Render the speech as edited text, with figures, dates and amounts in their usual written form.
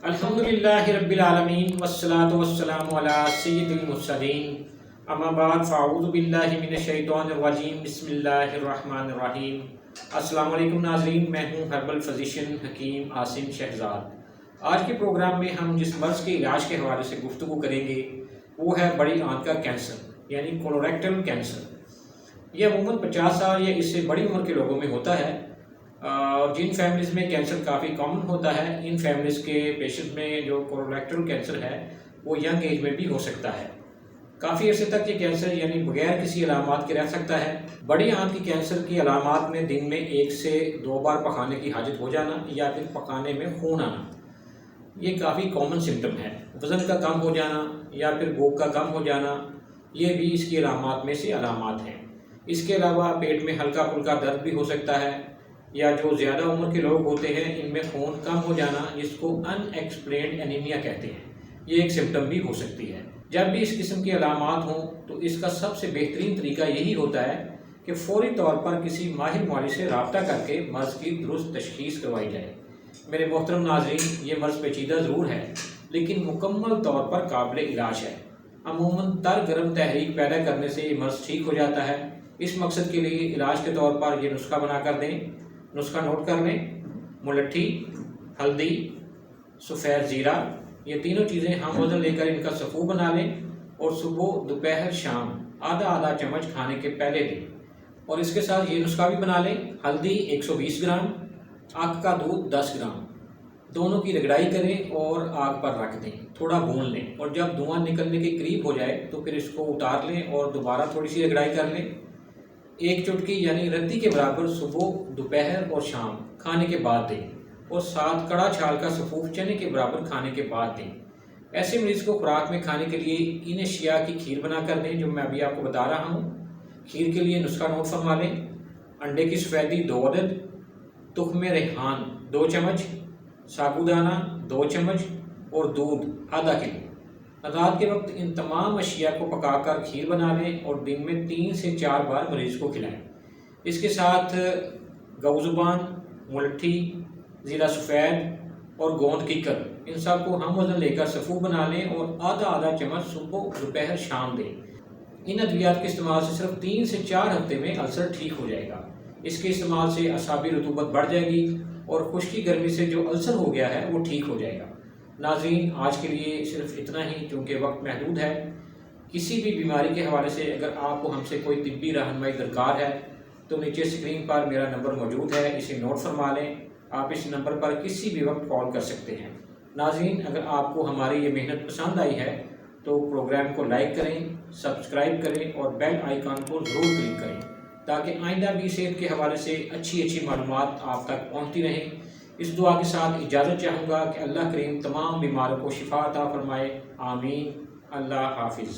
الحمدللہ رب العالمین والصلاة والسلام علی سید المرسلین اما بعد فاعوذ باللہ من الشیطان الرجیم بسم اللہ الرحمن الرحیم۔ السلام علیکم ناظرین، میں ہوں ہربل فزیشین حکیم عاصم شہزاد۔ آج کے پروگرام میں ہم جس مرض کے علاج کے حوالے سے گفتگو کریں گے وہ ہے بڑی آنت کا کینسر یعنی کولوریکٹل کینسر۔ یہ عموماً 50 سال یا اس سے بڑی عمر کے لوگوں میں ہوتا ہے، اور جن فیملیز میں کینسر کافی کامن ہوتا ہے ان فیملیز کے پیشنٹ میں جو کولوریکٹل کینسر ہے وہ ینگ ایج میں بھی ہو سکتا ہے۔ کافی عرصے تک یہ کینسر یعنی بغیر کسی علامات کے رہ سکتا ہے۔ بڑی آنت کی کینسر کی علامات میں دن میں 1 سے 2 بار پکانے کی حاجت ہو جانا یا پھر پکانے میں خون آنا، یہ کافی کامن سمٹم ہے۔ وزن کا کم ہو جانا یا پھر بھوک کا کم ہو جانا، یہ بھی اس کی علامات میں سے علامات ہیں۔ اس کے علاوہ پیٹ میں ہلکا پھلکا درد بھی ہو سکتا ہے، یا جو زیادہ عمر کے لوگ ہوتے ہیں ان میں خون کم ہو جانا جس کو ان ایکسپلینڈ انیمیا کہتے ہیں، یہ ایک سمٹم بھی ہو سکتی ہے۔ جب بھی اس قسم کی علامات ہوں تو اس کا سب سے بہترین طریقہ یہی ہوتا ہے کہ فوری طور پر کسی ماہر معالج سے رابطہ کر کے مرض کی درست تشخیص کروائی جائے۔ میرے محترم ناظرین، یہ مرض پیچیدہ ضرور ہے لیکن مکمل طور پر قابل علاج ہے۔ عموماً تر گرم تحریک پیدا کرنے سے یہ مرض ٹھیک ہو جاتا ہے۔ اس مقصد کے لیے علاج کے طور پر یہ نسخہ بنا کر دیں، نسخہ نوٹ کر لیں۔ ملٹھی، ہلدی، سفید زیرہ، یہ تینوں چیزیں ہم وزن لے کر ان کا سفو بنا لیں اور صبح دوپہر شام آدھا چمچ کھانے کے پہلے دیں، اور اس کے ساتھ یہ نسخہ بھی بنا لیں۔ ہلدی 120 گرام، آگ کا دودھ 10 گرام، دونوں کی رگڑائی کریں اور آگ پر رکھ دیں، تھوڑا بھون لیں، اور جب دھواں نکلنے کے قریب ہو جائے تو پھر اس کو اتار لیں اور دوبارہ تھوڑی سی رگڑائی کر لیں۔ 1 چٹکی یعنی رتی کے برابر صبح، دوپہر اور شام کھانے کے بعد دیں، اور ساتھ کڑا چھال کا سفوف چنے کے برابر کھانے کے بعد دیں۔ ایسے مریض کو خوراک میں کھانے کے لیے ان اشیاء کی کھیر بنا کر دیں جو میں ابھی آپ کو بتا رہا ہوں۔ کھیر کے لیے نسخہ نوٹ فرما لیں۔ انڈے کی سفیدی 2 عدد، تخم ریحان 2 چمچ، سابودانہ 2 چمچ اور دودھ آدھا کلو۔ رات کے وقت ان تمام اشیاء کو پکا کر کھیر بنا لیں اور دن میں 3 سے 4 بار مریض کو کھلائیں۔ اس کے ساتھ گو زبان، ملٹھی، زیرہ سفید اور گوند کیکر، ان سب کو ہم وزن لے کر سفو بنا لیں اور آدھا چمچ صبح، دوپہر، شام دیں۔ ان ادویات کے استعمال سے صرف 3 سے 4 ہفتے میں السر ٹھیک ہو جائے گا۔ اس کے استعمال سے اعصابی رطوبت بڑھ جائے گی اور خشکی گرمی سے جو السر ہو گیا ہے وہ ٹھیک ہو جائے گا۔ ناظرین، آج کے لیے صرف اتنا ہی کیونکہ وقت محدود ہے۔ کسی بھی بیماری کے حوالے سے اگر آپ کو ہم سے کوئی طبی رہنمائی درکار ہے تو نیچے اسکرین پر میرا نمبر موجود ہے، اسے نوٹ فرما لیں۔ آپ اس نمبر پر کسی بھی وقت کال کر سکتے ہیں۔ ناظرین، اگر آپ کو ہماری یہ محنت پسند آئی ہے تو پروگرام کو لائک کریں، سبسکرائب کریں اور بیل آئیکن کو ضرور کلک کریں تاکہ آئندہ بھی صحت کے حوالے سے اچھی معلومات آپ تک پہنچتی رہیں۔ اس دعا کے ساتھ اجازت چاہوں گا کہ اللہ کریم تمام بیماروں کو شفا عطا فرمائے، آمین۔ اللہ حافظ۔